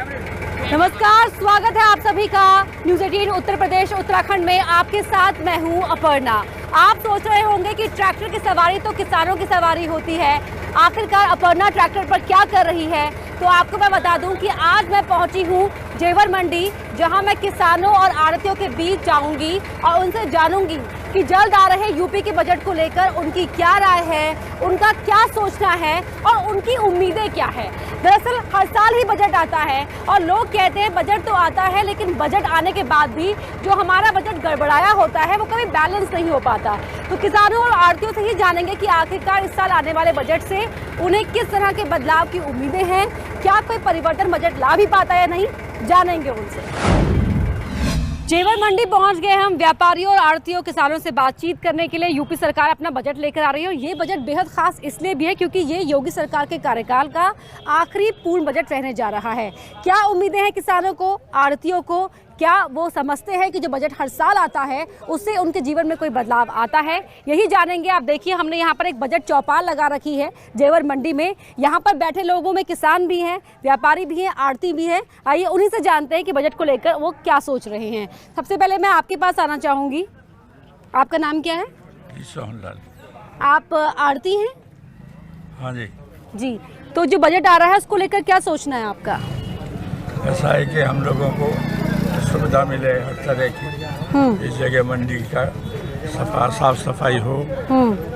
नमस्कार, स्वागत है आप सभी का न्यूज़ 18 उत्तर प्रदेश उत्तराखंड में। आपके साथ मैं हूं अपर्णा। आप सोच रहे होंगे कि ट्रैक्टर की सवारी तो किसानों की सवारी होती है, आखिरकार अपर्णा ट्रैक्टर पर क्या कर रही है। तो आपको मैं बता दूं कि आज मैं पहुंची हूं जेवर मंडी, जहां मैं किसानों और आड़तियों के बीच जाऊंगी और उनसे जानूंगी कि जल्द आ रहे यूपी के बजट को लेकर उनकी क्या राय है, उनका क्या सोचना है और उनकी उम्मीदें क्या है। दरअसल हर साल ही बजट आता है और लोग कहते हैं बजट तो आता है, लेकिन बजट आने के बाद भी जो हमारा बजट गड़बड़ाया होता है वो कभी बैलेंस नहीं हो पाता। तो किसानों और आड़तियों से ही जानेंगे कि आखिरकार इस साल आने वाले बजट से उन्हें किस तरह के बदलाव की उम्मीदें हैं, क्या कोई परिवर्तन बजट ला भी पाता है या नहीं, जानेंगे उनसे। जेवर मंडी पहुंच गए हम। व्यापारियों और आड़तियों किसानों से बातचीत करने के लिए यूपी सरकार अपना बजट लेकर आ रही है और ये बजट बेहद खास इसलिए भी है क्योंकि ये योगी सरकार के कार्यकाल का आखिरी पूर्ण बजट रहने जा रहा है। क्या उम्मीदें हैं किसानों को, आड़तियों को, क्या वो समझते हैं कि जो बजट हर साल आता है उससे उनके जीवन में कोई बदलाव आता है, यही जानेंगे। आप देखिए, हमने यहाँ पर एक बजट चौपाल लगा रखी है जेवर मंडी में। यहाँ पर बैठे लोगों में किसान भी हैं, व्यापारी भी हैं, आड़ती भी हैं। आइए उन्हीं से जानते हैं कि बजट को लेकर वो क्या सोच रहे हैं। सबसे पहले मैं आपके पास आना चाहूँगी। आपका नाम क्या है? सोहनलाल। आप आड़ती हैं? हाँ जी। जी, तो जो बजट आ रहा है उसको लेकर क्या सोचना है आपका? ऐसा है कि हम लोगों को सुविधा मिले हर तरह की। इस जगह मंडी का साफ सफाई हो,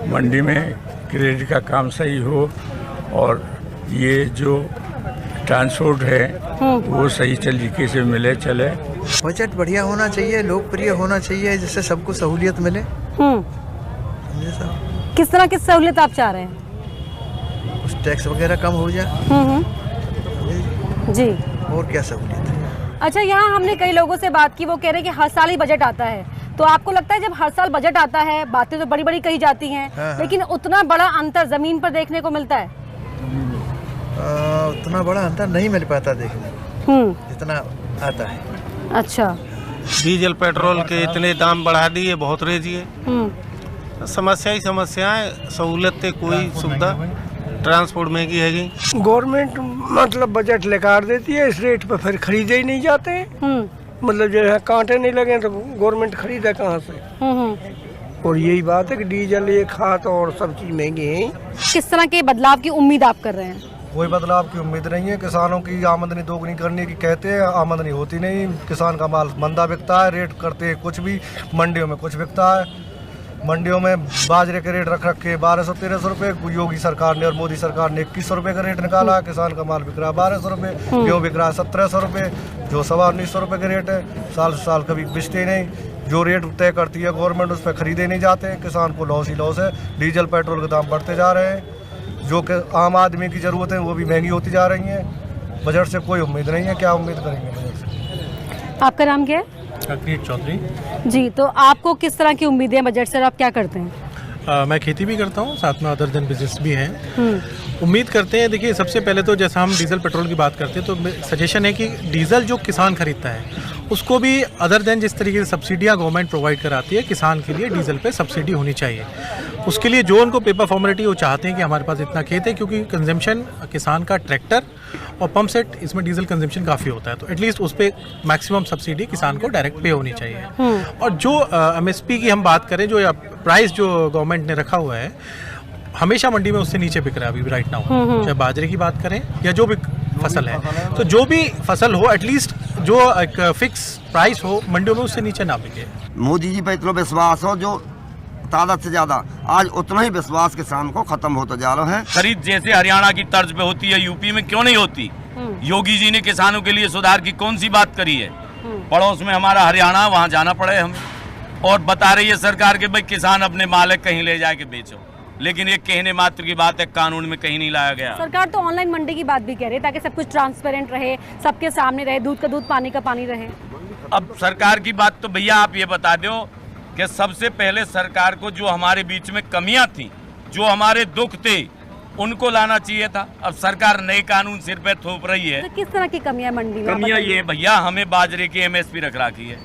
मंडी में क्रेडिट का काम सही हो और ये जो ट्रांसपोर्ट है वो सही तरीके से मिले चले। बजट बढ़िया होना चाहिए, लोकप्रिय होना चाहिए, जिससे सबको सहूलियत मिले। किस तरह की सहूलियत आप चाह रहे हैं? कुछ टैक्स वगैरह कम हो जाए। जी, और क्या सहूलियत है? अच्छा, यहाँ हमने कई लोगों से बात की, वो कह रहे हैं कि हर साल ही बजट आता है। तो आपको लगता है जब हर साल बजट आता है, बातें तो बड़ी बड़ी कही जाती हैं, लेकिन उतना बड़ा अंतर जमीन पर देखने को मिलता है? उतना बड़ा अंतर नहीं मिल पाता देखने जितना आता है। अच्छा, डीजल पेट्रोल के इतने दाम बढ़ा दिए, बहुत रेजिए। समस्या ही समस्याएं, सहूलतें कोई सुविधा, ट्रांसपोर्ट महंगी हैगी। गवर्नमेंट मतलब बजट लेकर देती है, इस रेट पे फिर खरीदे ही नहीं जाते हैं। मतलब जो है कांटे नहीं लगे तो गवर्नमेंट खरीदे कहाँ से। और यही बात है कि डीजल, ये खाद और सब चीज महंगी है। किस तरह के बदलाव की उम्मीद आप कर रहे हैं? कोई बदलाव की उम्मीद नहीं है। किसानों की आमदनी दोगुनी करने की कहते हैं, आमदनी होती नहीं। किसान का माल मंदा बिकता है, रेट करते हैं कुछ भी, मंडियों में कुछ बिकता है। मंडियों में बाजरे के रेट रख के 1200-1300 रुपये योगी सरकार ने और मोदी सरकार ने 2100 रुपये का रेट निकाला है। किसान का माल बिक रहा है 1200 रुपये, गेहूँ बिक रहा है 1700 रुपये, जो 1900 रुपये का रेट है। साल से साल कभी बिचते नहीं। जो रेट तय करती है गवर्नमेंट उस पर खरीदे नहीं जाते। किसान को लॉस ही लॉस है। डीजल पेट्रोल के दाम बढ़ते जा रहे हैं, जो कि आम आदमी की ज़रूरत है वो भी महंगी होती जा रही हैं। बजट से कोई उम्मीद नहीं है, क्या उम्मीद करेंगे बजट से। आपका नाम क्या है? चौधरी जी, तो आपको किस तरह की उम्मीदें बजट से, आप क्या करते हैं? मैं खेती भी करता हूँ, साथ में अदर देन बिजनेस भी है। उम्मीद करते हैं, देखिए सबसे पहले तो जैसा हम डीजल पेट्रोल की बात करते हैं तो सजेशन है कि डीजल जो किसान खरीदता है उसको भी अदर देन जिस तरीके से सब्सिडियाँ गवर्नमेंट प्रोवाइड कराती है, किसान के लिए डीजल पे सब्सिडी होनी चाहिए। उसके लिए जो उनको पेपर फॉर्मेलिटी वो चाहते हैं कि हमारे पास इतना खेत है, क्योंकि कंजम्पशन किसान का ट्रैक्टर और पंप सेट इसमें डीजल कंजम्पशन काफ़ी होता है, तो एटलीस्ट उस पर मैक्सिमम सब्सिडी किसान को डायरेक्ट पे होनी चाहिए। और जो MSP की हम बात करें, जो प्राइस जो गवर्नमेंट ने रखा हुआ है, हमेशा मंडी में उससे नीचे बिक रहा है अभी राइट नाउ। चाहे बाजरे की बात करें या जो भी फसल है, तो जो भी फसल हो एटलीस्ट जो एक फिक्स प्राइस हो मंडियों में उससे नीचे ना बिके। मोदी जी पर इतना विश्वास हो जो तादाद से ज्यादा, आज उतना ही विश्वास किसान को खत्म होता जा रहा है। खरीद जैसे हरियाणा की तर्ज पे होती है, यूपी में क्यों नहीं होती? योगी जी ने किसानों के लिए सुधार की कौन सी बात करी है? पड़ोस में हमारा हरियाणा, वहाँ जाना पड़े हमें। और बता रही है सरकार के भाई किसान अपने मालिक कहीं ले जाके बेचो, लेकिन ये कहने मात्र की बात है, कानून में कहीं नहीं लाया गया। सरकार तो ऑनलाइन मंडी की बात भी कह रही है ताकि सब कुछ ट्रांसपेरेंट रहे, सबके सामने रहे, दूध का दूध, पानी का पानी रहे। अब सरकार की बात तो भैया आप ये बता दो कि सबसे पहले सरकार को जो हमारे बीच में कमियां थी, जो हमारे दुख थे, उनको लाना चाहिए था। अब सरकार नए कानून सिर पे थोप रही है। तो किस तरह की कमियां मंडी में? कमियां ये भैया, हमें बाजरे की MSP रख रखी है।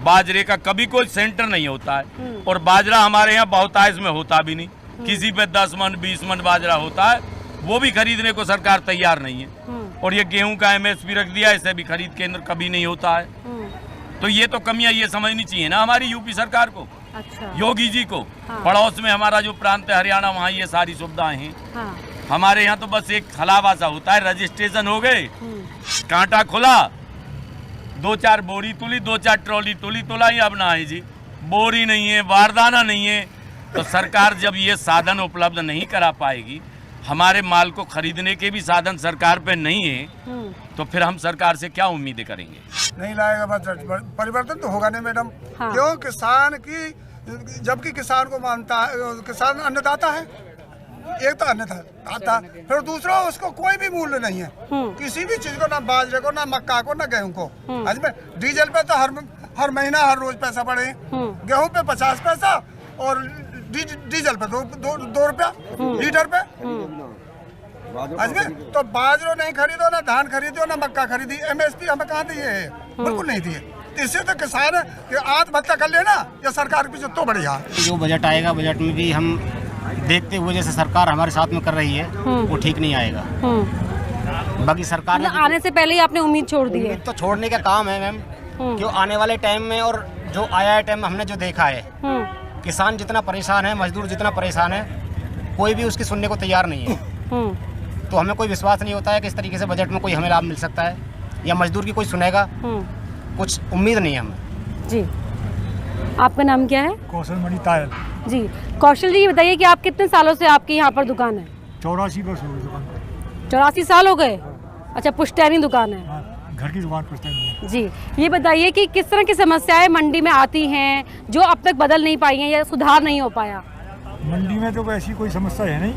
बाजरे का कभी कोई सेंटर नहीं होता है और बाजरा हमारे यहाँ बहुतायत में होता भी नहीं। किसी पे 10 मन 20 मन बाजरा होता है, वो भी खरीदने को सरकार तैयार नहीं है। और ये गेहूं का MSP रख दिया, इसे भी खरीद केंद्र कभी नहीं होता है। तो ये तो कमियां ये समझनी चाहिए ना हमारी यूपी सरकार को, अच्छा। योगी जी को। पड़ोस में हमारा जो प्रांत है हरियाणा, वहाँ ये सारी सुविधाएं हैं। हमारे यहाँ तो बस एक हलावा सा होता है, रजिस्ट्रेशन हो गए, कांटा खुला, 2-4 बोरी तुली, 2-4 ट्रॉली तुलाई, अब ना है जी, बोरी नहीं है, बारदाना नहीं है। तो सरकार जब ये साधन उपलब्ध नहीं करा पाएगी, हमारे माल को खरीदने के भी साधन सरकार पे नहीं है, तो फिर हम सरकार से क्या उम्मीदें करेंगे? नहीं लाएगा बजट, परिवर्तन तो होगा नहीं मैडम। क्यों? किसान की, जबकि किसान को मानता है, किसान अन्नदाता है, एक तो अन्नदाता, फिर दूसरा उसको कोई भी मूल्य नहीं है किसी भी चीज को, ना बाजरे को, ना मक्का को, ना गेहूं को। आज में डीजल पे तो हर महीना हर रोज पैसा बढ़े, गेहूं पे 50 पैसा और डीजल पे 2 रुपया लीटर पे। आज में तो बाजरो नहीं खरीदो, ना धान खरीदो, ना मक्का खरीदी, MSP हमें कहाँ दिए है? बिल्कुल नहीं दिए। इससे तो किसान आत्महत्या कर लेना, या सरकार पीछे तो बढ़िया। जो बजट आएगा, बजट में भी हम देखते हुए जैसे सरकार हमारे साथ में कर रही है वो ठीक नहीं आएगा। बाकी सरकार ने आने से पहले ही आपने उम्मीद छोड़ दी है? तो छोड़ने का काम है मैम, क्यों आने वाले टाइम में और जो आया है टाइम में हमने जो देखा है, किसान जितना परेशान है, मजदूर जितना परेशान है, कोई भी उसकी सुनने को तैयार नहीं है। तो हमें कोई विश्वास नहीं होता है कि इस तरीके से बजट में कोई हमें लाभ मिल सकता है या मजदूर की कोई सुनेगा, कुछ उम्मीद नहीं है हमें। जी, आपका नाम क्या है? कौशल मणि तायल। जी, कौशल जी, बताइए कि आप कितने सालों से आपकी यहाँ पर दुकान है? 84 वर्ष हो गए दुकान। 84 साल हो गए? अच्छा, पुश्तैनी दुकान है? घर की दुकान पुश्तैनी है। जी, ये बताइए कि किस तरह की समस्याएं मंडी में आती हैं जो अब तक बदल नहीं पाई हैं या सुधार नहीं हो पाया? मंडी में तो ऐसी कोई समस्या है नहीं,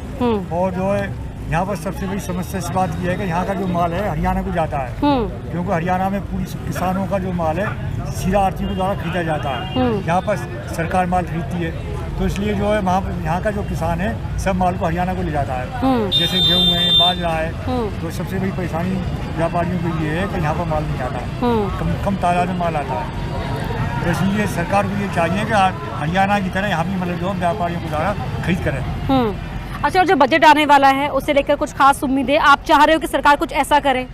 और जो है यहाँ पर सबसे बड़ी समस्या इस बात की है कि यहाँ का जो माल है हरियाणा को जाता है, क्योंकि हरियाणा में पूरी किसानों का जो माल है सीधा आरती के द्वारा खरीदा जाता है। यहाँ पर सरकार माल खरीदती है, तो इसलिए जो है वहाँ यहाँ का जो किसान है सब माल को हरियाणा को ले जाता है। जैसे गेहूँ है, बाजरा है, तो सबसे बड़ी परेशानी व्यापारियों के लिए है कि यहाँ पर माल नहीं आता है, कम तादाद में माल आता है। तो इसलिए सरकार को ये चाहिए कि हरियाणा की तरह यहाँ भी मतलब जो व्यापारियों को द्वारा खरीद करें। अच्छा, और जो बजट आने वाला है उससे लेकर कुछ खास उम्मीदें आप चाह रहे हो कि सरकार कुछ ऐसा करे?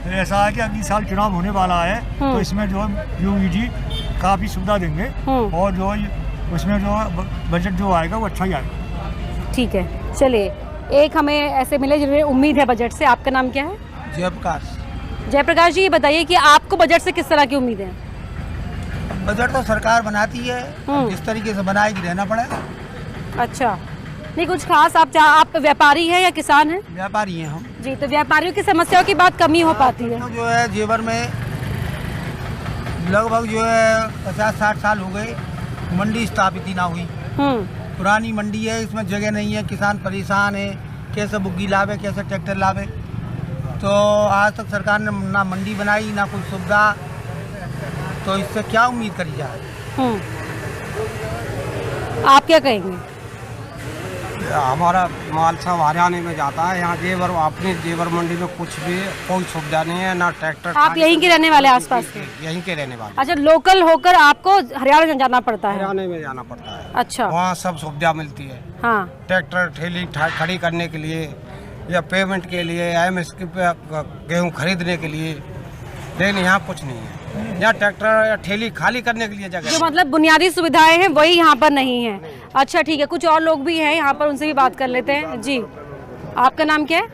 ऐसा है कि अगले साल चुनाव होने वाला है, तो इसमें जो योगी जी काफ़ी सुविधा देंगे, और जो उसमें जो बजट जो आएगा वो अच्छा ही आएगा। ठीक है, चलिए, एक हमें ऐसे मिले जिन्हें उम्मीद है बजट से। आपका नाम क्या है? जयप्रकाश। जयप्रकाश जी, ये बताइए कि आपको बजट से किस तरह की उम्मीद है? बजट तो सरकार बनाती है, जिस तरीके से बनाएगी रहना पड़ेगा। अच्छा, नहीं कुछ खास आप व्यापारी हैं या किसान हैं? व्यापारी हैं हम। जी, तो व्यापारियों की समस्याओं की बात कमी हो पाती है? तो जो है जेवर में लगभग जो है 50-60 साल हो गए मंडी स्थापित ही ना हुई। पुरानी मंडी है, इसमें जगह नहीं है, किसान परेशान है, कैसे बुग्गी लावे, कैसे ट्रैक्टर लावे। तो आज तक सरकार ने ना मंडी बनाई, ना कोई सुविधा, तो इससे क्या उम्मीद करी जाए? आप क्या कहेंगे? हमारा माल सब हरियाणा में जाता है, यहाँ जेवर अपनी जेवर मंडी में कुछ भी कोई सुविधा नहीं है, ना ट्रैक्टर। आप यहीं के रहने वाले, आसपास के? यहीं के रहने वाले। अच्छा, लोकल होकर आपको हरियाणा जाना पड़ता है? हरियाणा में जाना पड़ता है। अच्छा, वहाँ सब सुविधा मिलती है। हाँ, ट्रैक्टर ठेली खड़ी करने के लिए या पेमेंट के लिए, MSP पे गेहूँ खरीदने के लिए, लेकिन यहाँ कुछ नहीं है। यहाँ ट्रैक्टर या ठेली खाली करने के लिए जगह, जो मतलब बुनियादी सुविधाएं हैं वही यहाँ पर नहीं है। अच्छा, ठीक है, कुछ और लोग भी हैं यहाँ पर, उनसे भी बात कर लेते हैं। जी, आपका नाम क्या है?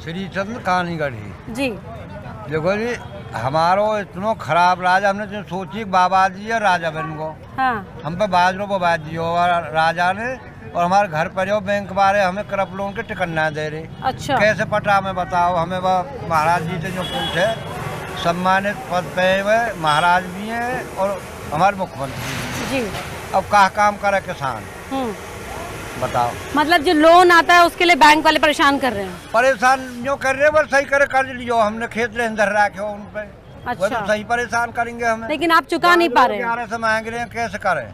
श्री चंद्र कानीगढ़ी। जी, देखो जी, हमारो इतना खराब राजा, हमने जो सोची बाबा जी और राजा बन को, हम पे बाजरो को बाज दियो और राजा ने, और हमारे घर पर जो बैंक वाले हमें क्रप लोन के टिकट ना दे रहे। अच्छा, कैसे पटा में बताओ? हमें महाराज जी से जो पूछे, सम्मानित पद पे हुए महाराज भी हैं और हमारे मुख्यमंत्री जी। अब कहाँ काम करे किसान, बताओ? मतलब जो लोन आता है उसके लिए बैंक वाले परेशान कर रहे हैं? परेशान जो कर रहे हैं, बस सही करे कर्ज लियो, हमने खेत ले अंदर रखे उन पे। अच्छा, तो सही परेशान करेंगे हमें। लेकिन आप चुका नहीं पा रहे हैं? से मांग रहे हैं, कैसे करें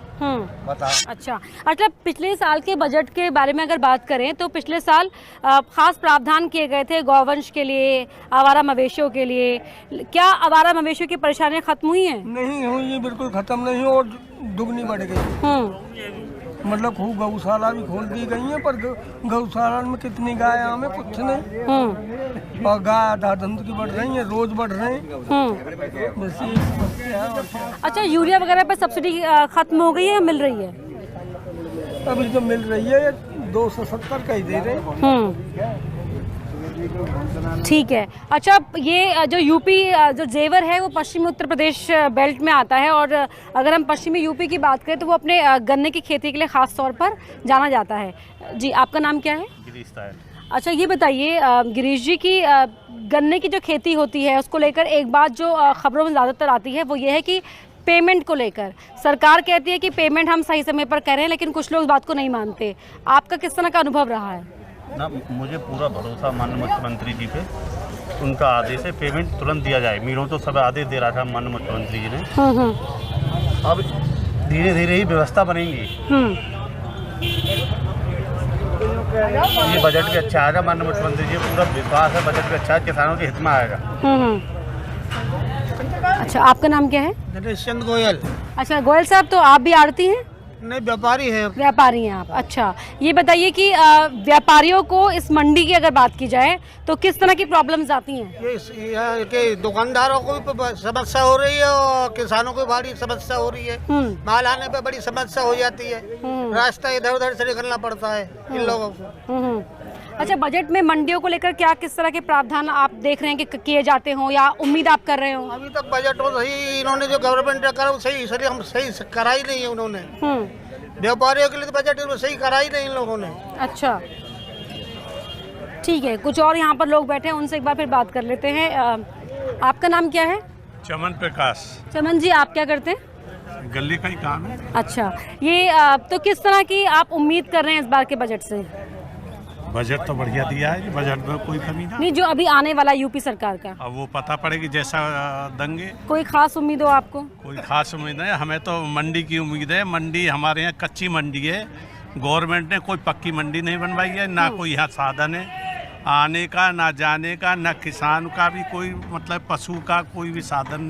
बताओ? अच्छा, मतलब पिछले साल के बजट के बारे में अगर बात करें तो पिछले साल खास प्रावधान किए गए थे गौवंश के लिए, आवारा मवेशियों के लिए। क्या आवारा मवेशियों की परेशानियां खत्म हुई हैं? नहीं हुई, बिल्कुल खत्म नहीं, और दुगनी बढ़ गई। मतलब खूब गौशाला भी खोल दी गई है, पर गौशाला में कितनी गाय हमें कुछ नहीं। और गाय आधा धंध की बढ़ रही है, रोज बढ़ रहे हैं। बस ये समस्या है और क्या। अच्छा, यूरिया वगैरह पर सब्सिडी खत्म हो गई है या मिल रही है? अभी तो मिल रही है, 270 का ही दे रहे। ठीक है। अच्छा, ये जो यूपी जो जेवर है वो पश्चिमी उत्तर प्रदेश बेल्ट में आता है, और अगर हम पश्चिमी यूपी की बात करें तो वो अपने गन्ने की खेती के लिए खास तौर पर जाना जाता है। जी, आपका नाम क्या है? गिरीश तायल। अच्छा, ये बताइए गिरीश जी की गन्ने की जो खेती होती है उसको लेकर एक बात जो खबरों में ज़्यादातर आती है वो ये है कि पेमेंट को लेकर सरकार कहती है कि पेमेंट हम सही समय पर करें, लेकिन कुछ लोग इस बात को नहीं मानते। आपका किस तरह का अनुभव रहा है? ना, मुझे पूरा भरोसा माननीय मुख्यमंत्री जी पे, उनका आदेश है पेमेंट तुरंत दिया जाए। मीलों तो सब आदेश दे रहा था माननीय मुख्यमंत्री जी ने। अब धीरे धीरे ही व्यवस्था बनेगी। ये बजट भी अच्छा आएगा, माननीय मुख्यमंत्री जी पूरा विश्वास है बजट भी अच्छा है, किसानों के हित में आएगा। अच्छा, आपका नाम क्या है? नरेश चंद्र गोयल। अच्छा गोयल साहब, तो आप भी आड़ती हैं? नहीं, व्यापारी हैं। व्यापारी हैं आप। अच्छा, ये बताइए कि व्यापारियों को इस मंडी की अगर बात की जाए तो किस तरह की प्रॉब्लम्स आती हैं? ये दुकानदारों को भी समस्या हो रही है और किसानों को बड़ी समस्या हो रही है। माल आने पे बड़ी समस्या हो जाती है, रास्ता इधर उधर से निकलना पड़ता है इन लोगों को। अच्छा, बजट में मंडियों को लेकर क्या किस तरह के प्रावधान आप देख रहे हैं कि किए जाते हो या उम्मीद आप कर रहे हो? अभी तक बजट हो सही, इन्होंने जो गवर्नमेंट ने करा वो सही, इसलिए हम सही करा ही नहीं है उन्होंने। व्यापारियों के लिए तो बजट सही करा ही नहीं इन लोगों ने। अच्छा, ठीक है। कुछ और यहाँ पर लोग बैठे हैं, उनसे एक बार फिर बात कर लेते हैं। आपका नाम क्या है? चमन प्रकाश। चमन जी, आप क्या करते हैं? गली का ही काम है। अच्छा, ये तो किस तरह की आप उम्मीद कर रहे हैं इस बार के बजट से? बजट तो बढ़िया दिया है, बजट में कोई कमी नहीं, जो अभी आने वाला यूपी सरकार का। अब वो पता पड़ेगी जैसा देंगे। कोई खास उम्मीद हो आपको? कोई खास उम्मीद है, हमें तो मंडी की उम्मीद है। मंडी हमारे यहाँ कच्ची मंडी है, गवर्नमेंट ने कोई पक्की मंडी नहीं बनवाई है, ना कोई यहाँ साधन है आने का, ना जाने का, ना किसान का भी कोई मतलब पशु का कोई भी साधन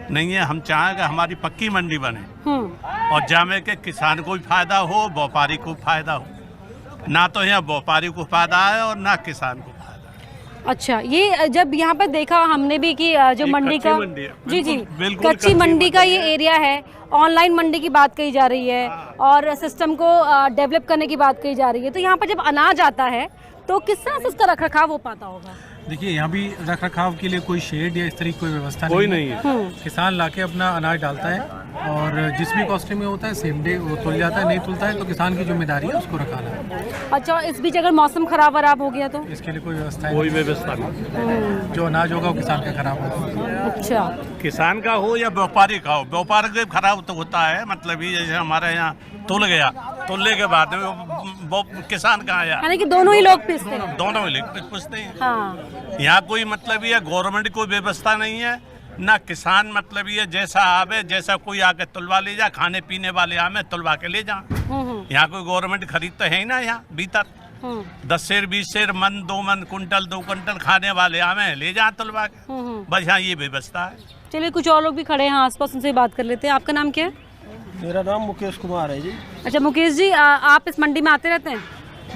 नहीं है। हम चाहेंगे हमारी पक्की मंडी बने और जामे के किसान को भी फायदा हो, व्यापारी को फायदा हो। ना तो यहाँ व्यापारी को फायदा है और ना किसान को फायदा। अच्छा, ये जब यहाँ पर देखा हमने भी कि जो मंडी का जी कच्ची मंडी का ये एरिया है, ऑनलाइन मंडी की बात कही जा रही है और सिस्टम को डेवलप करने की बात कही जा रही है, तो यहाँ पर जब अनाज आता है तो किस तरह से उसका रखरखाव हो पाता होगा? देखिए, यहाँ भी रखरखाव के लिए कोई शेड या इस तरह की कोई व्यवस्था नहीं है। किसान लाके अपना अनाज डालता है और जिस भी कॉस्टिंग में होता है सेम डे वो तुल जाता है, नहीं तुलता है तो किसान की जिम्मेदारी है उसको रखाना। अच्छा, इस बीच अगर मौसम खराब वराब हो गया तो? इसके लिए कोई व्यवस्था नहीं। जो अनाज होगा वो किसान का खराब होगा। अच्छा, किसान का हो या व्यापारी का हो, व्यापार का खराब तो होता है। मतलब ये जैसे हमारे यहाँ तुल गया, तुलने के बाद वो किसान का आया, यानी कि दोनों ही लोग पिसते हैं। दोनों ही लोग पिसते हैं। हाँ। यहाँ कोई मतलब ये गवर्नमेंट कोई व्यवस्था नहीं है, ना किसान मतलब ये जैसा आवे, जैसा कोई आके तुलवा ले जा, खाने पीने वाले आवे तुलवा के ले जा। यहाँ कोई गवर्नमेंट खरीद तो है ही ना। यहाँ भीतर 10 सेर 20 सेर मन 2 मन कुंटल 2 कुंटल खाने वाले आवे ले जा तुलवा के। बस यहाँ ये व्यवस्था है। चलिए, कुछ और लोग भी खड़े हैं आसपास, उनसे बात कर लेते हैं। आपका नाम क्या है? मेरा नाम मुकेश कुमार है जी। अच्छा मुकेश जी, आप इस मंडी में आते रहते हैं?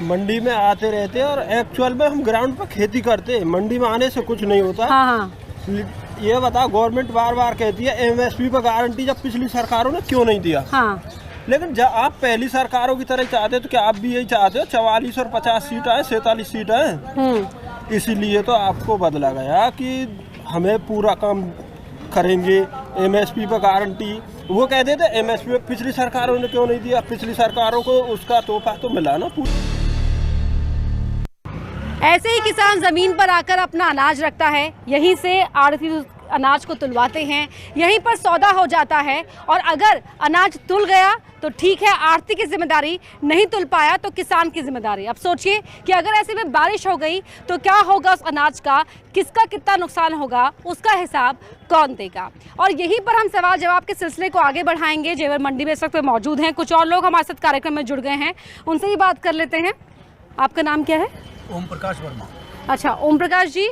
मंडी में आते रहते हैं और एक्चुअल में हम ग्राउंड पर खेती करते हैं, मंडी में आने से कुछ नहीं होता। हाँ। ये बताओ, गवर्नमेंट बार बार कहती है एमएसपी पर गारंटी, जब पिछली सरकारों ने क्यों नहीं दिया? हाँ। लेकिन जब आप पहली सरकारों की तरह चाहते हो तो क्या आप भी यही चाहते हो? 44 और 50 सीट है, 47 सीट है। इसीलिए तो आपको बदला गया कि हमें पूरा काम करेंगे, एमएसपी पर गारंटी। वो कहते थे एमएसपी पिछली सरकारों ने क्यों नहीं दिया? पिछली सरकारों को उसका तोहफा तो मिला ना। ऐसे ही किसान जमीन पर आकर अपना अनाज रखता है, यहीं से आड़ती अनाज को तुलवाते हैं, यहीं पर सौदा हो जाता है और अगर अनाज तुल गया तो ठीक है, आड़ती की जिम्मेदारी, नहीं तुल पाया तो किसान की जिम्मेदारी। अब सोचिए कि अगर ऐसे में बारिश हो गई तो क्या होगा उस अनाज का, किसका कितना नुकसान होगा, उसका हिसाब कौन देगा? और यहीं पर हम सवाल जवाब के सिलसिले को आगे बढ़ाएंगे। जेवर मंडी में इस वक्त मौजूद हैं, कुछ और लोग हमारे साथ कार्यक्रम में जुड़ गए हैं, उनसे ही बात कर लेते हैं। आपका नाम क्या है? ओम प्रकाश वर्मा। अच्छा ओम प्रकाश जी,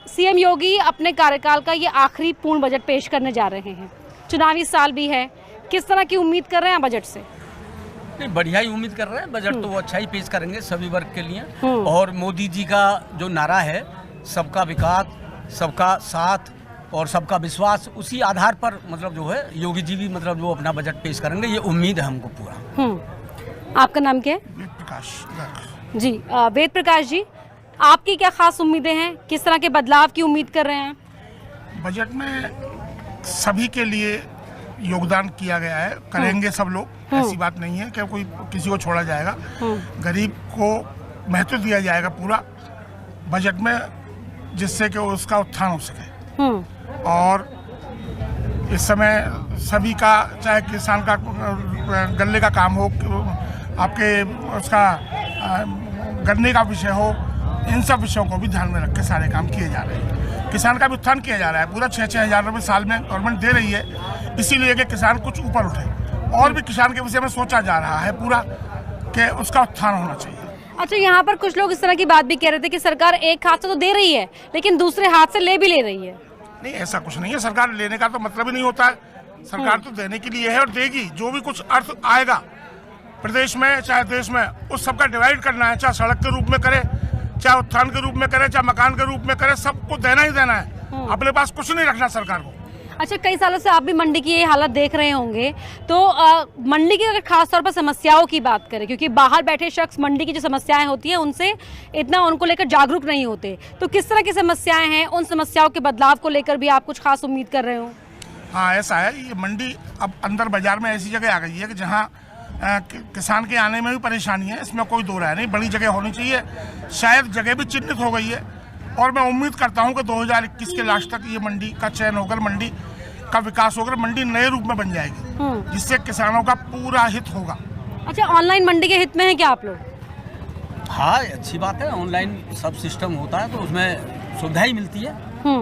सीएम योगी अपने कार्यकाल का ये आखिरी पूर्ण बजट पेश करने जा रहे हैं, चुनावी साल भी है, किस तरह की उम्मीद कर रहे हैं बजट से? नहीं, बढ़िया ही उम्मीद कर रहे हैं। बजट तो वो अच्छा ही पेश करेंगे सभी वर्ग के लिए। और मोदी जी का जो नारा है, सबका विकास, सबका साथ और सबका विश्वास, उसी आधार पर मतलब जो है योगी जी भी मतलब जो अपना बजट पेश करेंगे, ये उम्मीद है हमको पूरा। आपका नाम क्या है? वेद प्रकाश जी, वेद प्रकाश जी, आपकी क्या खास उम्मीदें हैं? किस तरह के बदलाव की उम्मीद कर रहे हैं? बजट में सभी के लिए योगदान किया गया है, करेंगे सब लोग, ऐसी बात नहीं है कि कोई किसी को छोड़ा जाएगा। गरीब को महत्व दिया जाएगा पूरा बजट में, जिससे कि उसका उत्थान हो सके। और इस समय सभी का, चाहे किसान का गन्ने का काम हो, आपके उसका गन्ने का विषय हो, इन सब विषयों को भी ध्यान में रख के सारे काम किए जा रहे हैं। किसान का भी उत्थान किया जा रहा है, पूरा 6-6 हज़ार रुपये साल में गवर्नमेंट दे रही है, इसीलिए कि किसान कुछ ऊपर उठे। और भी किसान के विषय में सोचा जा रहा है पूरा कि उसका उत्थान होना चाहिए। अच्छा, यहाँ पर कुछ लोग इस तरह की बात भी कह रहे थे कि सरकार एक हाथ से तो दे रही है, लेकिन दूसरे हाथ से ले भी ले रही है। नहीं, ऐसा कुछ नहीं है। सरकार लेने का तो मतलब ही नहीं होता है। सरकार तो देने के लिए है और देगी। जो भी कुछ अर्थ आएगा प्रदेश में चाहे देश में, उस सबका डिवाइड करना है, चाहे सड़क के रूप में करे, चाहे उत्थान के रूप में करे, चाहे मकान के रूप में करे, सबको देना ही देना है। अपने पास कुछ नहीं रखना सरकार को। अच्छा, कई सालों से आप भी मंडी की ये हालत देख रहे होंगे, तो मंडी की अगर खास तौर पर समस्याओं की बात करें, क्योंकि बाहर बैठे शख्स मंडी की जो समस्याएं होती हैं उनसे इतना उनको लेकर जागरूक नहीं होते, तो किस तरह की समस्याएं हैं, उन समस्याओं के बदलाव को लेकर भी आप कुछ खास उम्मीद कर रहे हो? हाँ, ऐसा है। ये मंडी अब अंदर बाजार में ऐसी जगह आ गई है कि जहाँ किसान के आने में भी परेशानी है, इसमें कोई दो राय नहीं। बड़ी जगह होनी चाहिए, शायद जगह भी चिन्हित हो गई है, और मैं उम्मीद करता हूं कि 2021 के लास्ट तक ये मंडी का चयन होकर, मंडी का विकास होकर, मंडी नए रूप में बन जाएगी, जिससे किसानों का पूरा हित होगा। अच्छा, ऑनलाइन मंडी के हित में है क्या आप लोग? हाँ, अच्छी बात है। ऑनलाइन सब सिस्टम होता है तो उसमें सुविधा ही मिलती है।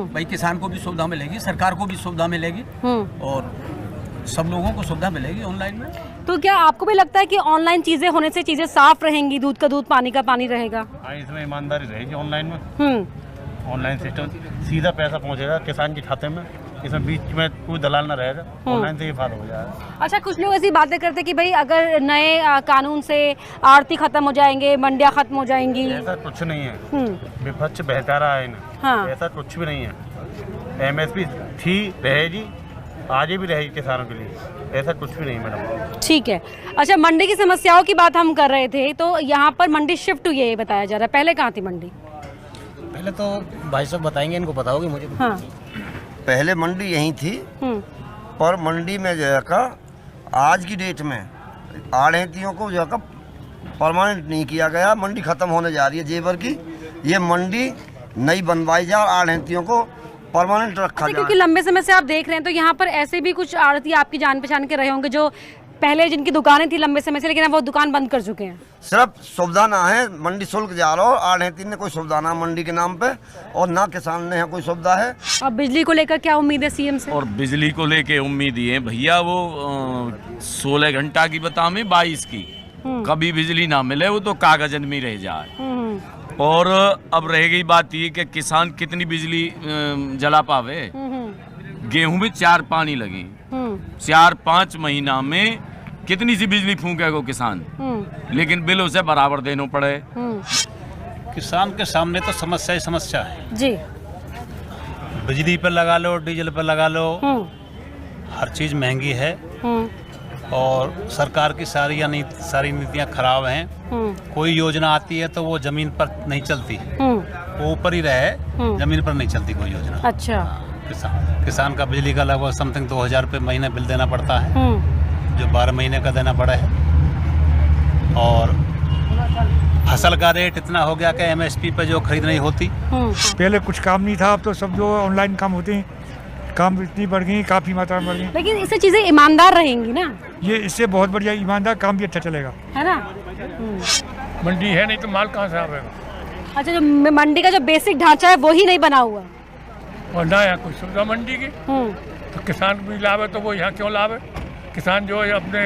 भाई किसान को भी सुविधा मिलेगी, सरकार को भी सुविधा मिलेगी, और सब लोगों को सुविधा मिलेगी ऑनलाइन में। तो क्या आपको भी लगता है कि ऑनलाइन चीजें होने से चीजें साफ रहेंगी, दूध का दूध, पानी का पानी रहेगा? हाँ, इसमें ईमानदारी रहेगी ऑनलाइन में। ऑनलाइन सिस्टम सीधा पैसा पहुंचेगा किसान के खाते में, इसमें बीच में कोई दलाल ना रहेगा। ऑनलाइन से ये फायदा हो जाएगा। अच्छा, कुछ लोग ऐसी बातें करते कि भाई अगर नए कानून से आड़ती खत्म हो जाएंगे, मंडियां खत्म हो जाएंगी। ऐसा कुछ नहीं है। विपक्ष बहकारा है ना, ऐसा कुछ भी नहीं है। MSP थी, रहेगी, आगे भी रहेगी किसानों के लिए, ऐसा कुछ भी नहीं मैडम। ठीक है। अच्छा, मंडी की समस्याओं की बात हम कर रहे थे, तो यहाँ पर मंडी शिफ्ट हुई है ये बताया जा रहा है, पहले कहाँ थी मंडी? पहले तो भाई साहब बताएंगे, इनको पता होगी मुझे। हाँ। पहले मंडी यहीं थी, पर मंडी में जो है का आज की डेट में आढ़तियों को जो है का परमानेंट नहीं किया गया। मंडी खत्म होने जा रही है जेवर की, ये मंडी नई बनवाई जा, आढ़तियों को परमानेंट रखा जाए। क्योंकि लंबे समय से आप देख रहे हैं, तो यहाँ पर ऐसे भी कुछ आड़ती आपकी जान पहचान के रहे होंगे जो पहले जिनकी दुकानें थी लंबे समय से, लेकिन अब वो दुकान बंद कर चुके हैं। सिर्फ सुविधा ना है, मंडी शुल्क जा रहा हो, आढ़ती ने कोई सुविधा ना मंडी के नाम पे, और ना किसान ने कोई सुविधा है। अब बिजली को लेकर क्या उम्मीद है सीएम से? और बिजली को लेके उम्मीद ये भैया, वो 16 घंटा की बता में 22 की, कभी बिजली ना मिले वो तो कागज में रह जाए। और अब रह गई बात ये कि किसान कितनी बिजली जला पावे। गेहूं में 4 पानी लगी, 4-5 महीना में कितनी सी बिजली फूकेगा किसान, लेकिन बिल उसे बराबर देना पड़े। किसान के सामने तो समस्या ही समस्या है जी। बिजली पर लगा लो, डीजल पर लगा लो, हर चीज महंगी है, और सरकार की सारी नीतियां खराब हैं। कोई योजना आती है तो वो जमीन पर नहीं चलती, वो ऊपर ही रहे, जमीन पर नहीं चलती कोई योजना। अच्छा। किसान का बिजली का लगभग समथिंग 2000 रुपये महीने बिल देना पड़ता है, जो 12 महीने का देना पड़ा है। और फसल का रेट इतना हो गया कि MSP पे जो खरीद नहीं होती। पहले कुछ काम नहीं था, अब तो सब जो ऑनलाइन काम होते हैं, काम इतनी बढ़ गई, काफी मात्रा में बढ़ गई। लेकिन इससे चीजें ईमानदार रहेंगी ना, ये इससे बहुत बढ़िया ईमानदार काम भी अच्छा चलेगा, है ना। मंडी है नहीं तो माल कहाँ से आएगा? अच्छा, जो मंडी का जो बेसिक ढांचा है वो ही नहीं बना हुआ, और ना यहाँ कोई सुविधा मंडी की, तो किसान भी लावे तो वो यहाँ क्यों लावे? किसान जो है अपने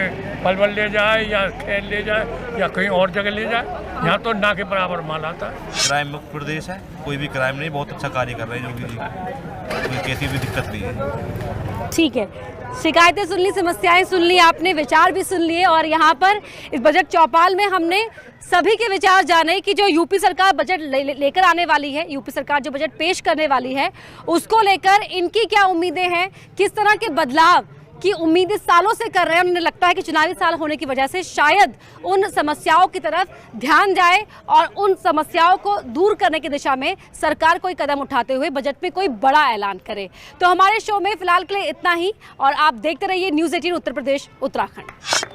पलवल ले जाए या खेत ले जाए या कहीं और जगह ले जाए, यहाँ तो ना के बराबर माल आता है। क्राइम मुक्त प्रदेश है, कोई भी क्राइम नहीं, बहुत अच्छा कार्य कर रहे हैं योगी जी, कोई कैसी भी दिक्कत नहीं है। ठीक है, शिकायतें सुन ली, समस्याएं सुन ली आपने, विचार भी सुन लिए और यहाँ पर इस बजट चौपाल में हमने सभी के विचार जाने कि जो यूपी सरकार बजट लेकर आने वाली है, यूपी सरकार जो बजट पेश करने वाली है उसको लेकर इनकी क्या उम्मीदें हैं, किस तरह के बदलाव की उम्मीदें सालों से कर रहे हैं। उन्हें लगता है कि चुनावी साल होने की वजह से शायद उन समस्याओं की तरफ ध्यान जाए और उन समस्याओं को दूर करने की दिशा में सरकार कोई कदम उठाते हुए बजट में कोई बड़ा ऐलान करे। तो हमारे शो में फिलहाल के लिए इतना ही और आप देखते रहिए न्यूज़ 18 उत्तर प्रदेश उत्तराखंड।